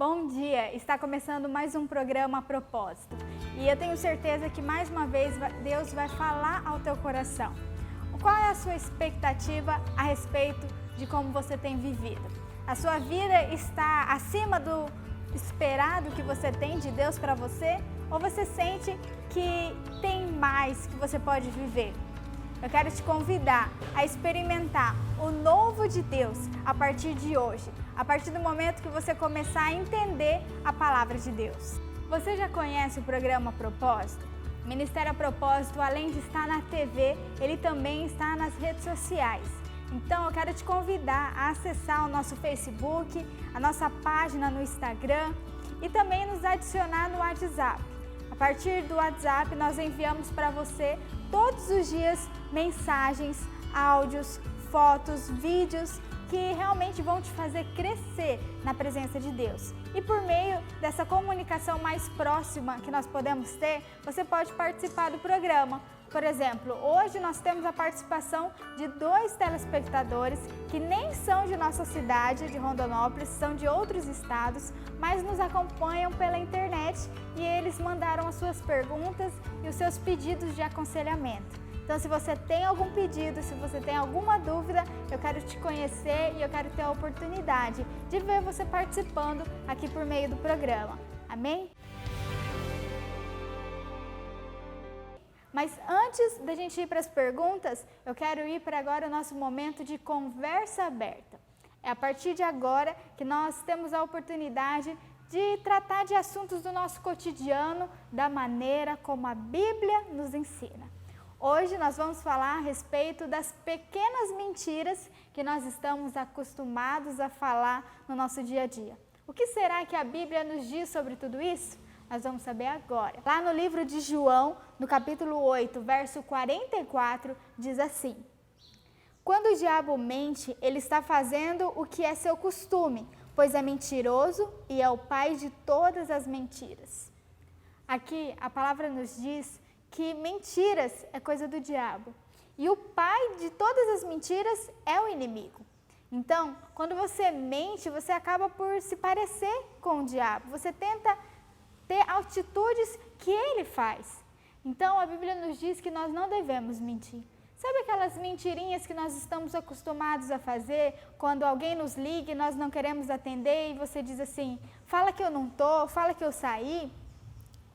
Bom dia! Está começando mais um programa a propósito. E eu tenho certeza que mais uma vez Deus vai falar ao teu coração. Qual é a sua expectativa a respeito de como você tem vivido? A sua vida está acima do esperado que você tem de Deus para você? Ou você sente que tem mais que você pode viver? Eu quero te convidar a experimentar o novo de Deus a partir de hoje, a partir do momento que você começar a entender a palavra de Deus. Você já conhece o programa Propósito? O Ministério a Propósito, além de estar na TV, ele também está nas redes sociais. Então eu quero te convidar a acessar o nosso Facebook, a nossa página no Instagram e também nos adicionar no WhatsApp. A partir do WhatsApp nós enviamos para você todos os dias mensagens, áudios, fotos, vídeos que realmente vão te fazer crescer na presença de Deus. E por meio dessa comunicação mais próxima que nós podemos ter, você pode participar do programa. Por exemplo, hoje nós temos a participação de 2 telespectadores que nem são de nossa cidade, de Rondonópolis, são de outros estados, mas nos acompanham pela internet e eles mandaram as suas perguntas e os seus pedidos de aconselhamento. Então, se você tem algum pedido, se você tem alguma dúvida, eu quero te conhecer e eu quero ter a oportunidade de ver você participando aqui por meio do programa. Amém? Mas antes da gente ir para as perguntas, eu quero ir para agora o nosso momento de conversa aberta. É a partir de agora que nós temos a oportunidade de tratar de assuntos do nosso cotidiano da maneira como a Bíblia nos ensina. Hoje nós vamos falar a respeito das pequenas mentiras que nós estamos acostumados a falar no nosso dia a dia. O que será que a Bíblia nos diz sobre tudo isso? Nós vamos saber agora. Lá no livro de João, no capítulo 8, verso 44, diz assim: Quando o diabo mente, ele está fazendo o que é seu costume, pois é mentiroso e é o pai de todas as mentiras. Aqui a palavra nos diz que mentiras é coisa do diabo. E o pai de todas as mentiras é o inimigo. Então, quando você mente, você acaba por se parecer com o diabo. Você tenta ter atitudes que ele faz. Então, a Bíblia nos diz que nós não devemos mentir. Sabe aquelas mentirinhas que nós estamos acostumados a fazer quando alguém nos liga e nós não queremos atender e você diz assim, fala que eu não tô, fala que eu saí?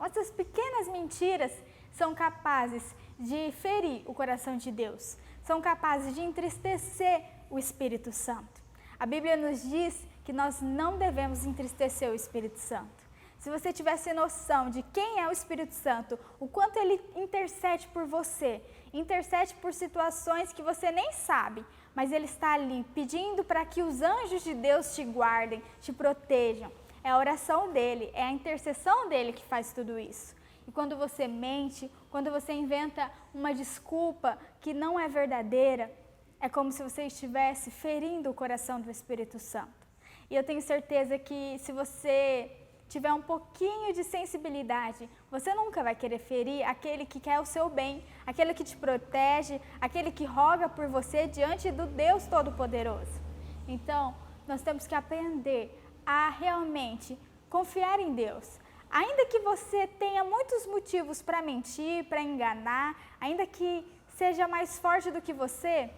Essas pequenas mentiras são capazes de ferir o coração de Deus, são capazes de entristecer o Espírito Santo. A Bíblia nos diz que nós não devemos entristecer o Espírito Santo. Se você tivesse noção de quem é o Espírito Santo, o quanto ele intercede por você, intercede por situações que você nem sabe, mas ele está ali pedindo para que os anjos de Deus te guardem, te protejam. É a oração dele, é a intercessão dele que faz tudo isso. E quando você mente, quando você inventa uma desculpa que não é verdadeira, é como se você estivesse ferindo o coração do Espírito Santo. E eu tenho certeza que se você tiver um pouquinho de sensibilidade, você nunca vai querer ferir aquele que quer o seu bem, aquele que te protege, aquele que roga por você diante do Deus Todo-Poderoso. Então, nós temos que aprender a realmente confiar em Deus. Ainda que você tenha muitos motivos para mentir, para enganar, ainda que seja mais forte do que você,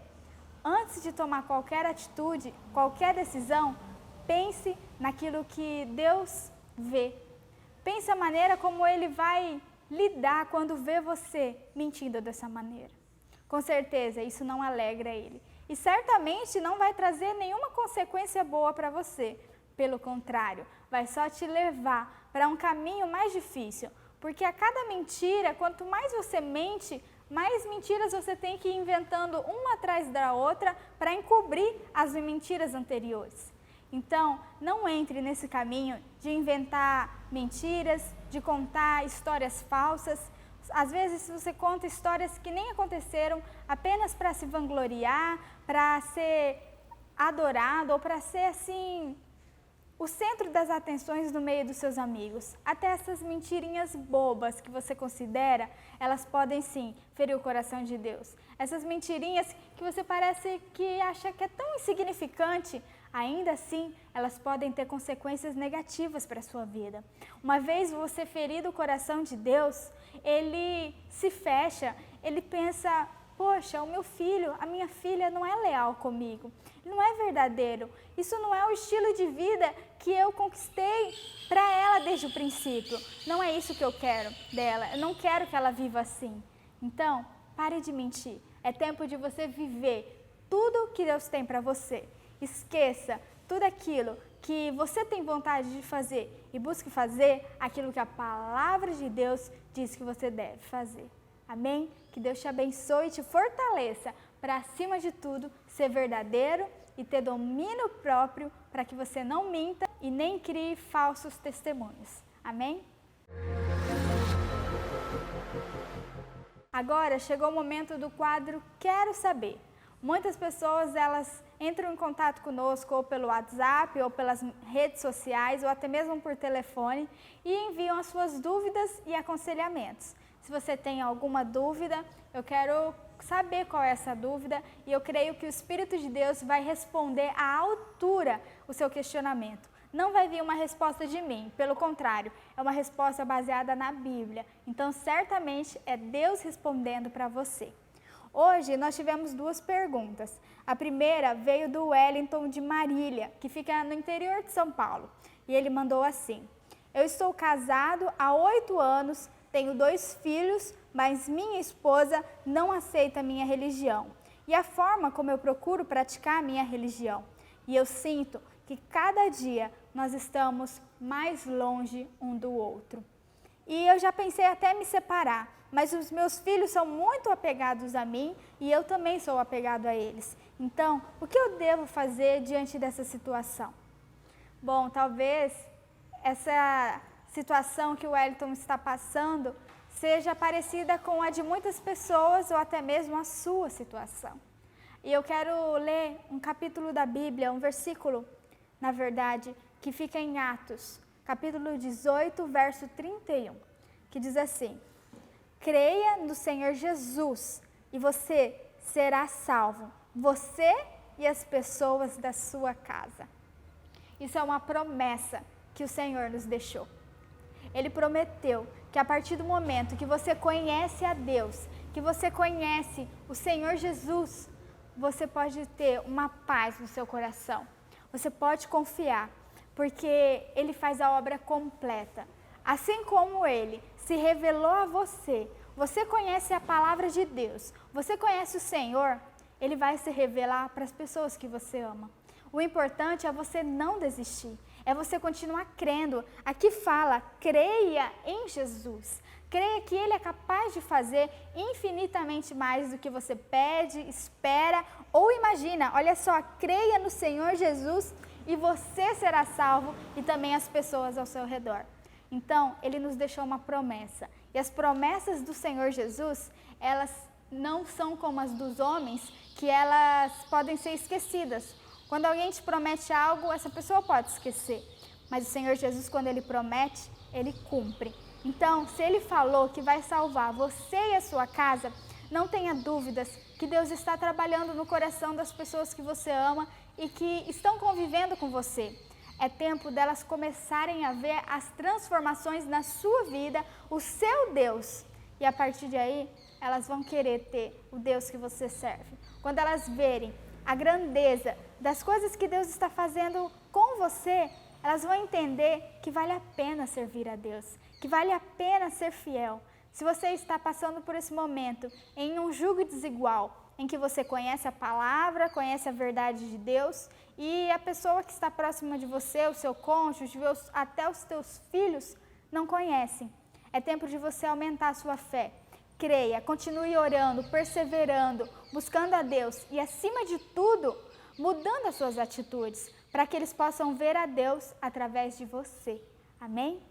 antes de tomar qualquer atitude, qualquer decisão, pense naquilo que Deus vê. Pense a maneira como Ele vai lidar quando vê você mentindo dessa maneira. Com certeza, isso não alegra Ele. E certamente não vai trazer nenhuma consequência boa para você. Pelo contrário, vai só te levar para um caminho mais difícil, porque a cada mentira, quanto mais você mente, mais mentiras você tem que ir inventando uma atrás da outra para encobrir as mentiras anteriores. Então, não entre nesse caminho de inventar mentiras, de contar histórias falsas. Às vezes você conta histórias que nem aconteceram apenas para se vangloriar, para ser adorado ou para ser assim o centro das atenções no meio dos seus amigos. Até essas mentirinhas bobas que você considera, elas podem sim ferir o coração de Deus. Essas mentirinhas que você parece que acha que é tão insignificante, ainda assim elas podem ter consequências negativas para a sua vida. Uma vez você ferir o coração de Deus, ele se fecha, ele pensa, poxa, o meu filho, a minha filha não é leal comigo, não é verdadeiro, isso não é o estilo de vida que eu conquistei para ela desde o princípio, não é isso que eu quero dela, eu não quero que ela viva assim. Então, pare de mentir, é tempo de você viver tudo que Deus tem para você. Esqueça tudo aquilo que você tem vontade de fazer e busque fazer aquilo que a palavra de Deus diz que você deve fazer. Amém? Que Deus te abençoe e te fortaleça para, acima de tudo, ser verdadeiro e ter domínio próprio para que você não minta e nem crie falsos testemunhos. Amém? Agora chegou o momento do quadro Quero Saber. Muitas pessoas, elas entram em contato conosco ou pelo WhatsApp, ou pelas redes sociais, ou até mesmo por telefone e enviam as suas dúvidas e aconselhamentos. Se você tem alguma dúvida, eu quero saber qual é essa dúvida e eu creio que o Espírito de Deus vai responder à altura o seu questionamento. Não vai vir uma resposta de mim, pelo contrário, é uma resposta baseada na Bíblia. Então, certamente, é Deus respondendo para você. Hoje nós tivemos duas perguntas. A primeira veio do Wellington de Marília, que fica no interior de São Paulo. E ele mandou assim: eu estou casado há 8 anos, tenho 2 filhos, mas minha esposa não aceita a minha religião. E a forma como eu procuro praticar a minha religião. E eu sinto que cada dia nós estamos mais longe um do outro. E eu já pensei até me separar, mas os meus filhos são muito apegados a mim e eu também sou apegado a eles. Então, o que eu devo fazer diante dessa situação? Bom, talvez essa situação que o Wellington está passando seja parecida com a de muitas pessoas ou até mesmo a sua situação. E eu quero ler um capítulo da Bíblia, um versículo, na verdade, que fica em Atos, capítulo 18, verso 31, que diz assim: creia no Senhor Jesus e você será salvo, você e as pessoas da sua casa. Isso é uma promessa que o Senhor nos deixou. Ele prometeu que a partir do momento que você conhece a Deus, que você conhece o Senhor Jesus, você pode ter uma paz no seu coração. Você pode confiar, porque Ele faz a obra completa. Assim como Ele se revelou a você, você conhece a palavra de Deus, você conhece o Senhor, Ele vai se revelar para as pessoas que você ama. O importante é você não desistir, é você continuar crendo. Aqui fala, creia em Jesus. Creia que Ele é capaz de fazer infinitamente mais do que você pede, espera ou imagina. Olha só, creia no Senhor Jesus e você será salvo e também as pessoas ao seu redor. Então, Ele nos deixou uma promessa. E as promessas do Senhor Jesus, elas não são como as dos homens, que elas podem ser esquecidas. Quando alguém te promete algo, essa pessoa pode esquecer. Mas o Senhor Jesus, quando Ele promete, Ele cumpre. Então, se Ele falou que vai salvar você e a sua casa, não tenha dúvidas que Deus está trabalhando no coração das pessoas que você ama e que estão convivendo com você. É tempo delas começarem a ver as transformações na sua vida, o seu Deus. E a partir de aí, elas vão querer ter o Deus que você serve. Quando elas verem a grandeza das coisas que Deus está fazendo com você, elas vão entender que vale a pena servir a Deus, que vale a pena ser fiel. Se você está passando por esse momento em um jugo desigual, em que você conhece a palavra, conhece a verdade de Deus e a pessoa que está próxima de você, o seu cônjuge, até os teus filhos, não conhecem. É tempo de você aumentar a sua fé. Creia, continue orando, perseverando, buscando a Deus e, acima de tudo, mudando as suas atitudes, para que eles possam ver a Deus através de você. Amém?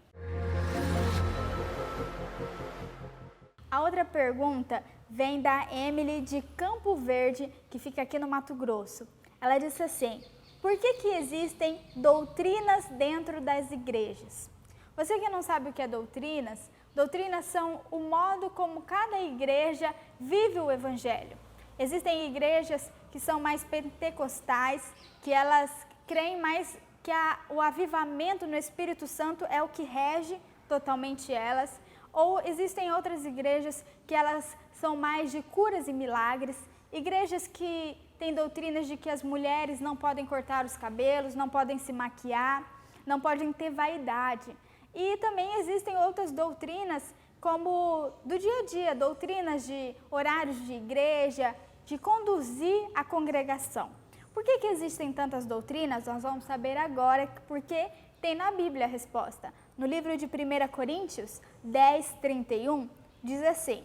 A outra pergunta vem da Emily de Campo Verde, que fica aqui no Mato Grosso. Ela disse assim: por que existem doutrinas dentro das igrejas? Você que não sabe o que é doutrinas, doutrinas são o modo como cada igreja vive o evangelho. Existem igrejas que são mais pentecostais, que elas creem mais que o avivamento no Espírito Santo é o que rege totalmente elas, ou existem outras igrejas que elas são mais de curas e milagres, igrejas que têm doutrinas de que as mulheres não podem cortar os cabelos, não podem se maquiar, não podem ter vaidade. E também existem outras doutrinas, como do dia a dia, doutrinas de horários de igreja, de conduzir a congregação. Por que existem tantas doutrinas? Nós vamos saber agora, porque tem na Bíblia a resposta. No livro de 1 Coríntios 10:31, diz assim: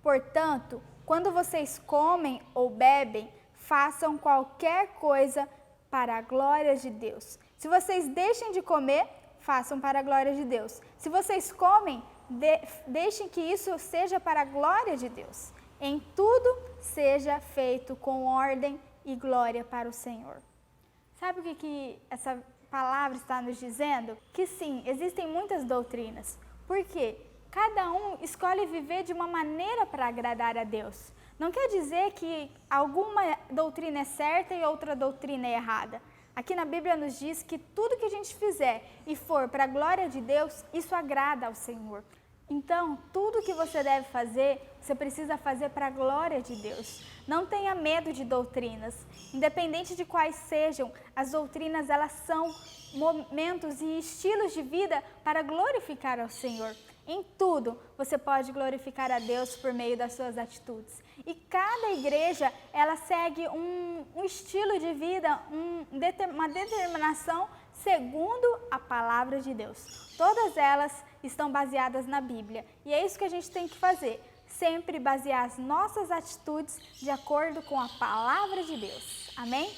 portanto, quando vocês comem ou bebem, façam qualquer coisa para a glória de Deus. Se vocês deixem de comer, façam para a glória de Deus. Se vocês comem, deixem que isso seja para a glória de Deus. Em tudo, seja feito com ordem e glória para o Senhor. Sabe o que essa palavra está nos dizendo? Que sim, existem muitas doutrinas. Por quê? Cada um escolhe viver de uma maneira para agradar a Deus. Não quer dizer que alguma doutrina é certa e outra doutrina é errada. Aqui na Bíblia nos diz que tudo que a gente fizer e for para a glória de Deus, isso agrada ao Senhor. Então, tudo que você deve fazer, você precisa fazer para a glória de Deus. Não tenha medo de doutrinas. Independente de quais sejam, as doutrinas elas são momentos e estilos de vida para glorificar ao Senhor. Em tudo, você pode glorificar a Deus por meio das suas atitudes. E cada igreja, ela segue um estilo de vida, uma determinação segundo a palavra de Deus. Todas elas estão baseadas na Bíblia. E é isso que a gente tem que fazer. Sempre basear as nossas atitudes de acordo com a palavra de Deus. Amém?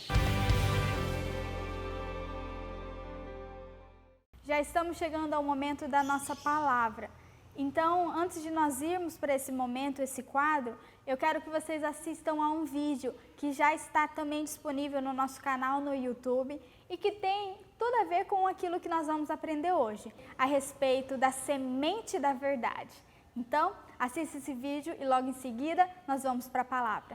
Já estamos chegando ao momento da nossa palavra. Então, antes de nós irmos para esse momento, esse quadro, eu quero que vocês assistam a um vídeo que já está também disponível no nosso canal no YouTube e que tem tudo a ver com aquilo que nós vamos aprender hoje, a respeito da semente da verdade. Então, assista esse vídeo e logo em seguida nós vamos para a palavra.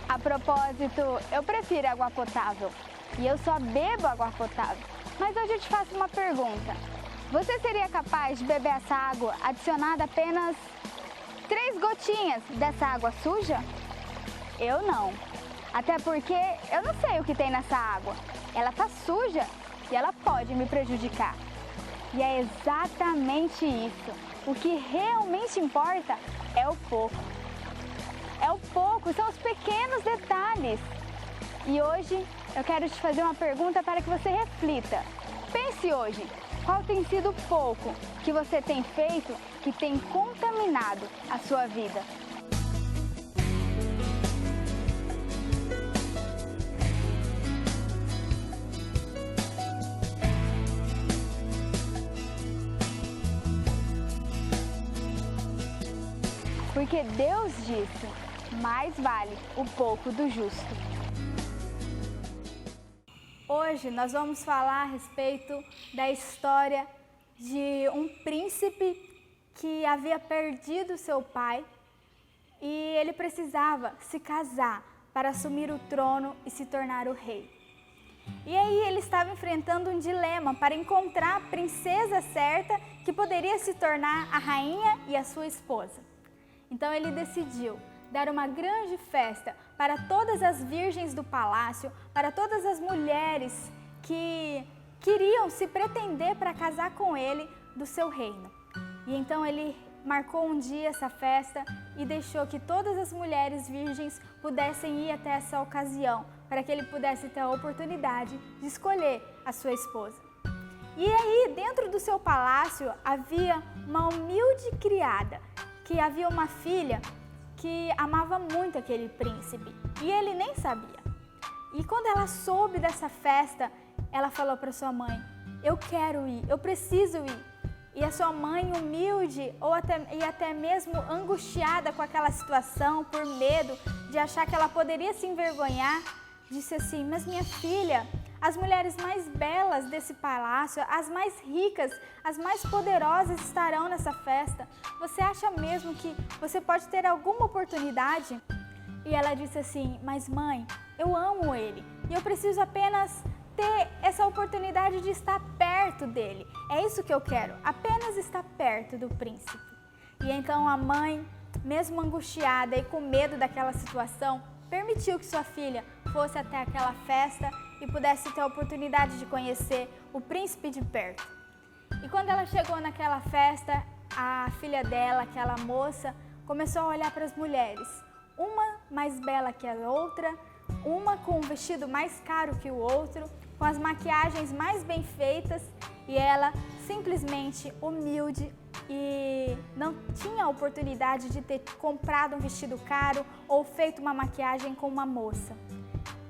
A propósito, eu prefiro água potável e eu só bebo água potável. Mas hoje eu te faço uma pergunta. Você seria capaz de beber essa água adicionada apenas 3 gotinhas dessa água suja? Eu não. Até porque eu não sei o que tem nessa água. Ela tá suja e ela pode me prejudicar. E é exatamente isso. O que realmente importa é o pouco. É o pouco, são os pequenos detalhes. E hoje eu quero te fazer uma pergunta para que você reflita. Pense hoje, qual tem sido o pouco que você tem feito que tem contaminado a sua vida? Porque Deus disse, mais vale o pouco do justo. Hoje nós vamos falar a respeito da história de um príncipe que havia perdido seu pai e ele precisava se casar para assumir o trono e se tornar o rei. E aí ele estava enfrentando um dilema para encontrar a princesa certa que poderia se tornar a rainha e a sua esposa. Então ele decidiu dar uma grande festa para todas as virgens do palácio, para todas as mulheres que queriam se pretender para casar com ele do seu reino. E então ele marcou um dia essa festa e deixou que todas as mulheres virgens pudessem ir até essa ocasião, para que ele pudesse ter a oportunidade de escolher a sua esposa. E aí, dentro do seu palácio, havia uma humilde criada, que havia uma filha que amava muito aquele príncipe e ele nem sabia. E quando ela soube dessa festa, ela falou para sua mãe, eu quero ir, eu preciso ir. E a sua mãe, humilde e até mesmo angustiada com aquela situação, por medo de achar que ela poderia se envergonhar, disse assim, mas minha filha, As mulheres mais belas desse palácio, as mais ricas, as mais poderosas estarão nessa festa. Você acha mesmo que você pode ter alguma oportunidade? E ela disse assim, mas mãe, eu amo ele e eu preciso apenas ter essa oportunidade de estar perto dele. É isso que eu quero, apenas estar perto do príncipe. E então a mãe, mesmo angustiada e com medo daquela situação, permitiu que sua filha fosse até aquela festa e pudesse ter a oportunidade de conhecer o príncipe de perto. E quando ela chegou naquela festa, a filha dela, aquela moça, começou a olhar para as mulheres, uma mais bela que a outra, uma com um vestido mais caro que o outro, com as maquiagens mais bem feitas, e ela simplesmente humilde e não tinha a oportunidade de ter comprado um vestido caro ou feito uma maquiagem com uma moça.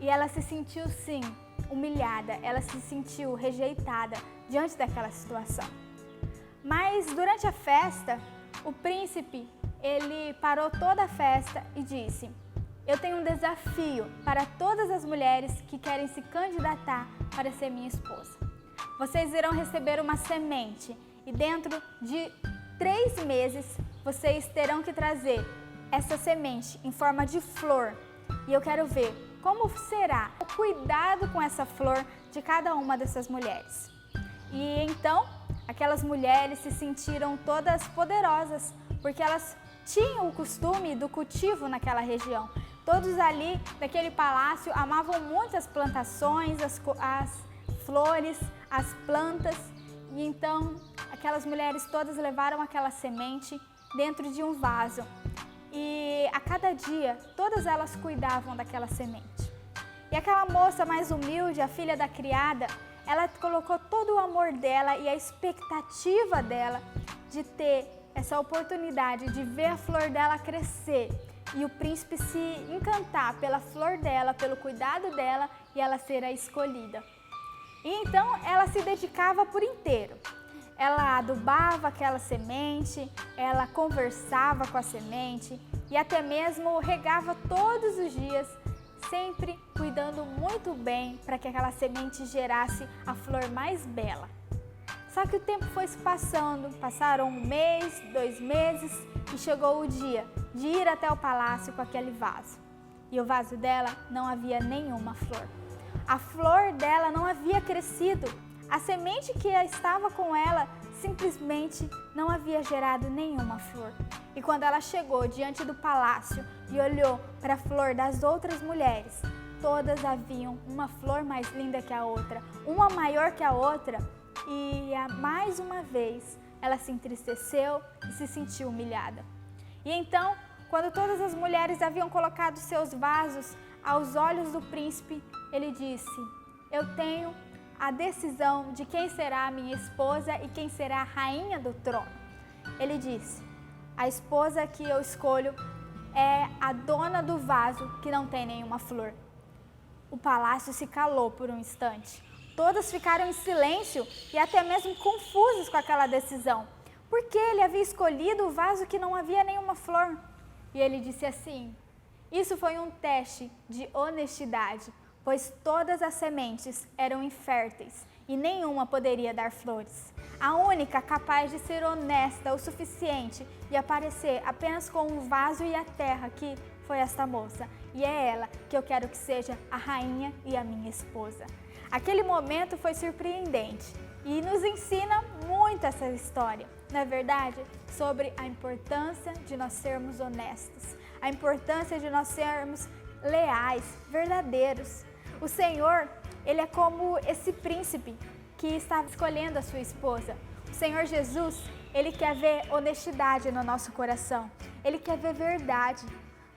E ela se sentiu, sim, humilhada, ela se sentiu rejeitada diante daquela situação. Mas durante a festa, o príncipe, ele parou toda a festa e disse, eu tenho um desafio para todas as mulheres que querem se candidatar para ser minha esposa. Vocês irão receber uma semente e dentro de 3 meses vocês terão que trazer essa semente em forma de flor. E eu quero ver como será o cuidado com essa flor de cada uma dessas mulheres. E então, aquelas mulheres se sentiram todas poderosas, porque elas tinham o costume do cultivo naquela região. Todos ali, daquele palácio, amavam muito as plantações, as flores, as plantas. E então, aquelas mulheres todas levaram aquela semente dentro de um vaso. E a cada dia, todas elas cuidavam daquela semente. E aquela moça mais humilde, a filha da criada, ela colocou todo o amor dela e a expectativa dela de ter essa oportunidade de ver a flor dela crescer e o príncipe se encantar pela flor dela, pelo cuidado dela e ela ser a escolhida. E então ela se dedicava por inteiro. Ela adubava aquela semente, ela conversava com a semente e até mesmo regava todos os dias, sempre cuidando muito bem para que aquela semente gerasse a flor mais bela. Só que o tempo foi se passando, passaram 1 mês, 2 meses e chegou o dia de ir até o palácio com aquele vaso. E o vaso dela não havia nenhuma flor. A flor dela não havia crescido. A semente que estava com ela simplesmente não havia gerado nenhuma flor. E quando ela chegou diante do palácio e olhou para a flor das outras mulheres, todas haviam uma flor mais linda que a outra, uma maior que a outra, e mais uma vez ela se entristeceu e se sentiu humilhada. E então, quando todas as mulheres haviam colocado seus vasos aos olhos do príncipe, ele disse, eu tenho a decisão de quem será a minha esposa e quem será a rainha do trono. Ele disse, a esposa que eu escolho é a dona do vaso que não tem nenhuma flor. O palácio se calou por um instante. Todas ficaram em silêncio e até mesmo confusos com aquela decisão. Porque ele havia escolhido o vaso que não havia nenhuma flor. E ele disse assim, isso foi um teste de honestidade, pois todas as sementes eram inférteis e nenhuma poderia dar flores. A única capaz de ser honesta o suficiente e aparecer apenas com um vaso e a terra aqui foi esta moça. E é ela que eu quero que seja a rainha e a minha esposa. Aquele momento foi surpreendente e nos ensina muito essa história, não é verdade? Sobre a importância de nós sermos honestos, a importância de nós sermos leais, verdadeiros. O Senhor, Ele é como esse príncipe que estava escolhendo a sua esposa. O Senhor Jesus, Ele quer ver honestidade no nosso coração. Ele quer ver verdade.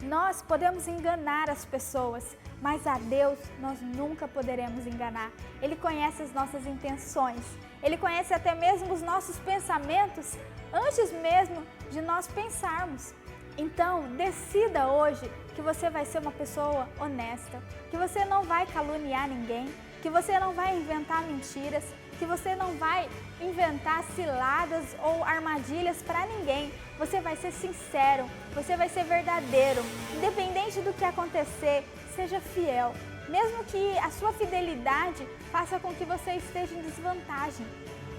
Nós podemos enganar as pessoas, mas a Deus nós nunca poderemos enganar. Ele conhece as nossas intenções. Ele conhece até mesmo os nossos pensamentos antes mesmo de nós pensarmos. Então, decida hoje que você vai ser uma pessoa honesta, que você não vai caluniar ninguém, que você não vai inventar mentiras, que você não vai inventar ciladas ou armadilhas para ninguém. Você vai ser sincero, você vai ser verdadeiro. Independente do que acontecer, seja fiel. mesmo que a sua fidelidade faça com que você esteja em desvantagem.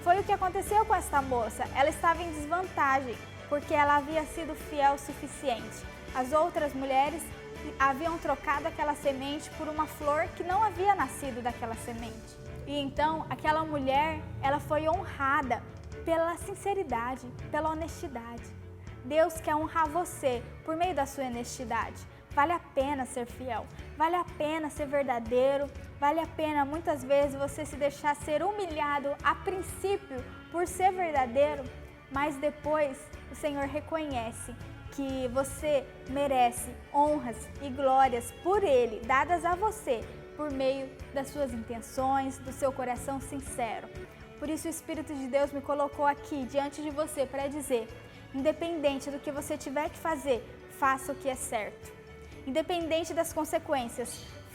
Foi o que aconteceu com esta moça. Ela estava em desvantagem porque ela havia sido fiel o suficiente. As outras mulheres haviam trocado aquela semente por uma flor que não havia nascido daquela semente. E então aquela mulher, ela foi honrada pela sinceridade, pela honestidade. Deus quer honrar você por meio da sua honestidade. Vale a pena ser fiel, vale a pena ser verdadeiro, vale a pena muitas vezes você se deixar ser humilhado a princípio por ser verdadeiro, mas depois o Senhor reconhece que você merece honras e glórias por Ele, dadas a você por meio das suas intenções, do seu coração sincero. Por isso o Espírito de Deus me colocou aqui diante de você para dizer, independente do que você tiver que fazer, faça o que é certo. Independente das consequências,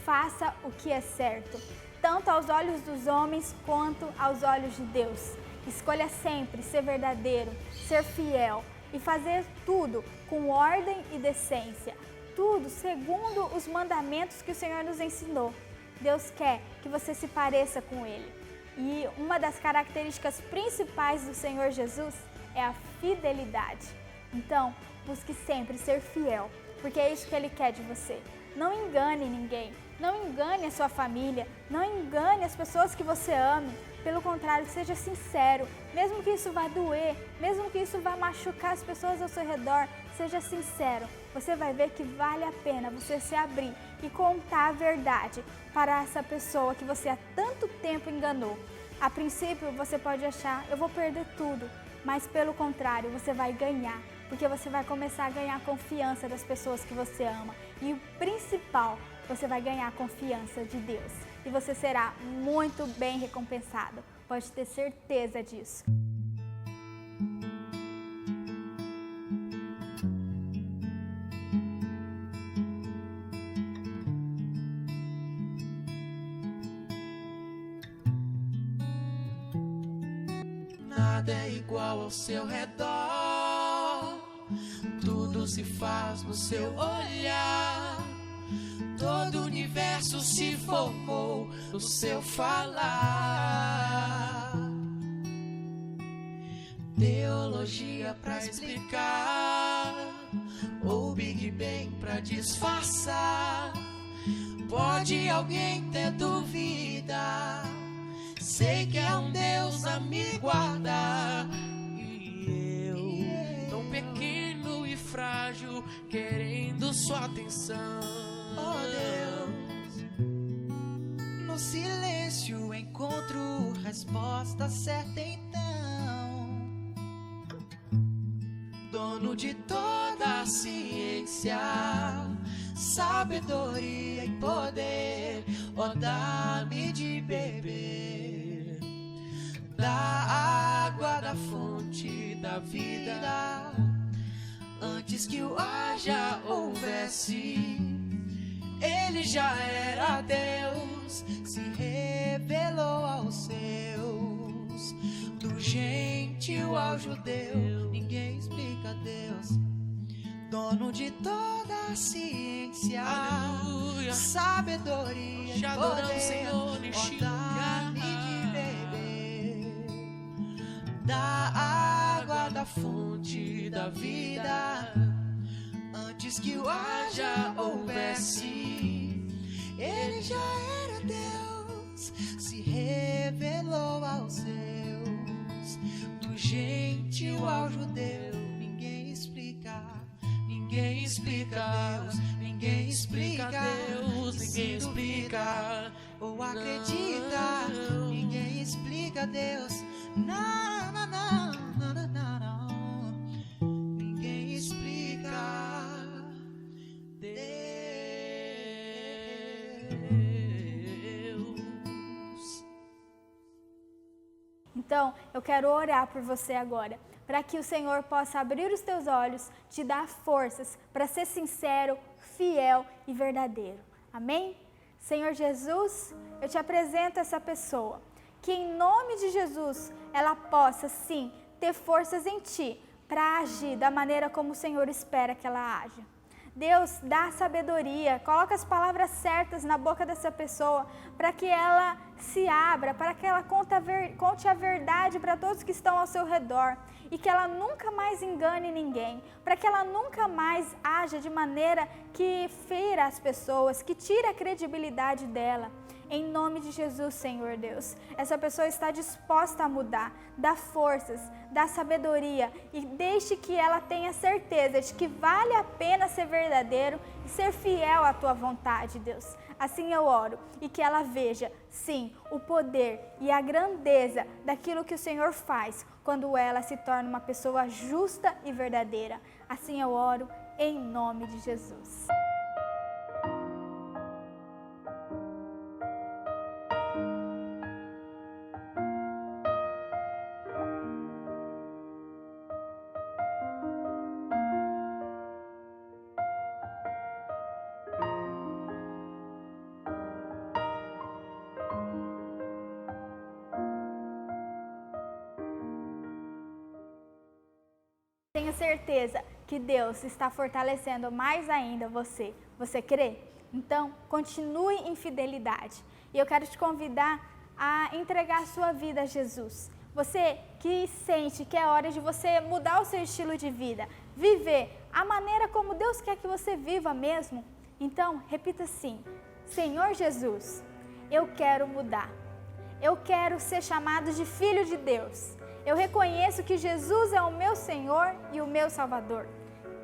faça o que é certo, tanto aos olhos dos homens quanto aos olhos de Deus. Escolha sempre ser verdadeiro, ser fiel e fazer tudo com ordem e decência, tudo segundo os mandamentos que o Senhor nos ensinou. Deus quer que você se pareça com Ele. E uma das características principais do Senhor Jesus é a fidelidade. Então, busque sempre ser fiel, porque é isso que Ele quer de você. Não engane ninguém, não engane a sua família, não engane as pessoas que você ame. Pelo contrário, seja sincero, mesmo que isso vá doer, mesmo que isso vá machucar as pessoas ao seu redor, seja sincero. Você vai ver que vale a pena você se abrir e contar a verdade para essa pessoa que você há tanto tempo enganou. A princípio, você pode achar, eu vou perder tudo, mas pelo contrário, você vai ganhar. Porque você vai começar a ganhar a confiança das pessoas que você ama. E o principal, você vai ganhar a confiança de Deus. E você será muito bem recompensado. Pode ter certeza disso. Nada é igual ao seu redor, tudo se faz no seu olhar, todo o universo se formou no seu falar. Teologia pra explicar, ou Big Bang pra disfarçar. Pode alguém ter dúvida? Sei que é um Deus a me guardar. E eu, tão pequeno e frágil, querendo sua atenção. Oh Deus, no silêncio encontro resposta certa então. Dono de toda a ciência, sabedoria e poder, ó, dá-me de beber da água da fonte da vida. Antes que o ar já houvesse, Ele já era Deus, se revelou aos seus, do gentil ao judeu. Ninguém explica Deus, dono de toda a ciência, aleluia, sabedoria e poder, Senhor, ó, dá-me de beber da água da fonte da vida. Antes que o ar já houvesse, Ele já era Deus, se revelou aos seus, do gentil ao judeu. Ninguém explica Deus, ninguém explica Deus, ninguém explica ou acredita, não. Ninguém explica Deus, não, não, não, não, não, não. Ninguém explica Deus. Então, eu quero orar por você agora, para que o Senhor possa abrir os teus olhos, te dar forças para ser sincero, fiel e verdadeiro. Amém? Senhor Jesus, eu te apresento essa pessoa, que em nome de Jesus, ela possa sim ter forças em ti, para agir da maneira como o Senhor espera que ela haja. Deus dá sabedoria, coloca as palavras certas na boca dessa pessoa para que ela se abra, para que ela conte a verdade para todos que estão ao seu redor e que ela nunca mais engane ninguém, para que ela nunca mais haja de maneira que fira as pessoas, que tire a credibilidade dela. Em nome de Jesus, Senhor Deus, essa pessoa está disposta a mudar, dá forças, dá sabedoria e deixe que ela tenha certeza de que vale a pena ser verdadeiro e ser fiel à tua vontade, Deus. Assim eu oro e que ela veja, sim, o poder e a grandeza daquilo que o Senhor faz quando ela se torna uma pessoa justa e verdadeira. Assim eu oro em nome de Jesus. Tenho certeza que Deus está fortalecendo mais ainda você. Você crê? Então, continue em fidelidade. E eu quero te convidar a entregar a sua vida a Jesus. Você que sente que é hora de você mudar o seu estilo de vida, viver a maneira como Deus quer que você viva mesmo. Então, repita assim: Senhor Jesus, eu quero mudar. Eu quero ser chamado de filho de Deus. Eu reconheço que Jesus é o meu Senhor e o meu Salvador.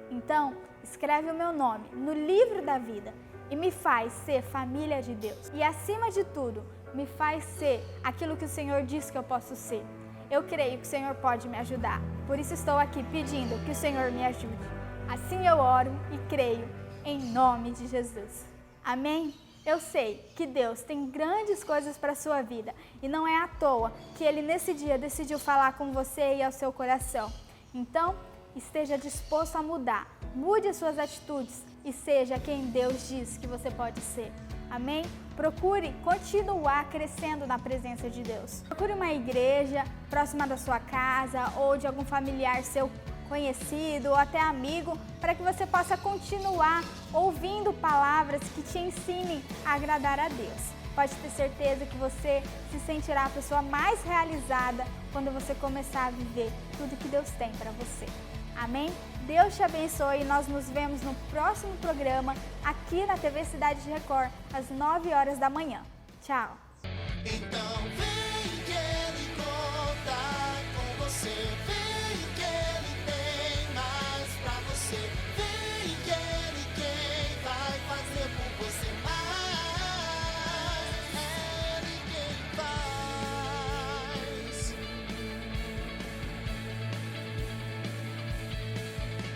Então, escreve o meu nome no livro da vida e me faz ser família de Deus. E acima de tudo, me faz ser aquilo que o Senhor diz que eu posso ser. Eu creio que o Senhor pode me ajudar. Por isso estou aqui pedindo que o Senhor me ajude. Assim eu oro e creio em nome de Jesus. Amém? Eu sei que Deus tem grandes coisas para a sua vida e não é à toa que Ele nesse dia decidiu falar com você e ao seu coração. Então, esteja disposto a mudar, mude as suas atitudes e seja quem Deus diz que você pode ser. Amém? Procure continuar crescendo na presença de Deus. Procure uma igreja próxima da sua casa ou de algum familiar seu conhecido ou até amigo, para que você possa continuar ouvindo palavras que te ensinem a agradar a Deus. Pode ter certeza que você se sentirá a pessoa mais realizada quando você começar a viver tudo que Deus tem para você. Amém? Deus te abençoe e nós nos vemos no próximo programa aqui na TV Cidade de Record, às 9 horas da manhã. Tchau! Então vem que Ele conta com você, vem que Ele tem mais pra você, vem que Ele quem vai fazer por você mais, Ele quem faz.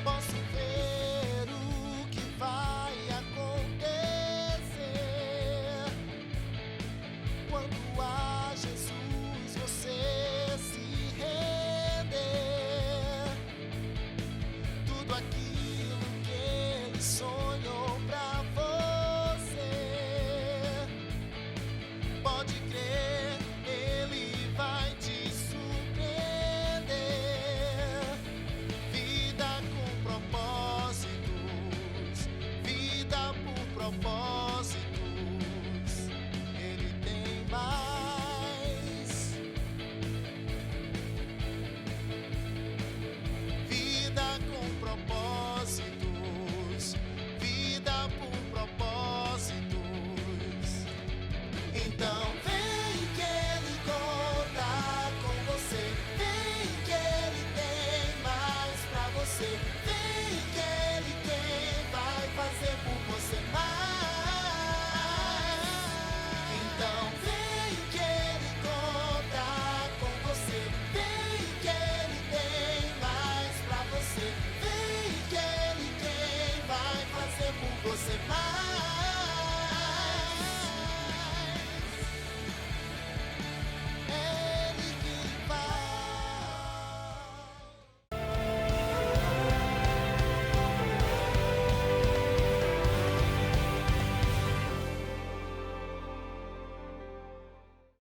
Posso ver o que vai acontecer quando a Jesus você se render. Tudo aquilo que Ele sonhou pra você, pode crer, Ele vai te surpreender. Vida com propósitos, vida por propósitos, Ele tem mais. Vida com propósitos, vida por propósitos. Então vem que Ele conta com você, vem que Ele tem mais pra você, vem que Ele quem vai fazer por você mais. Então vem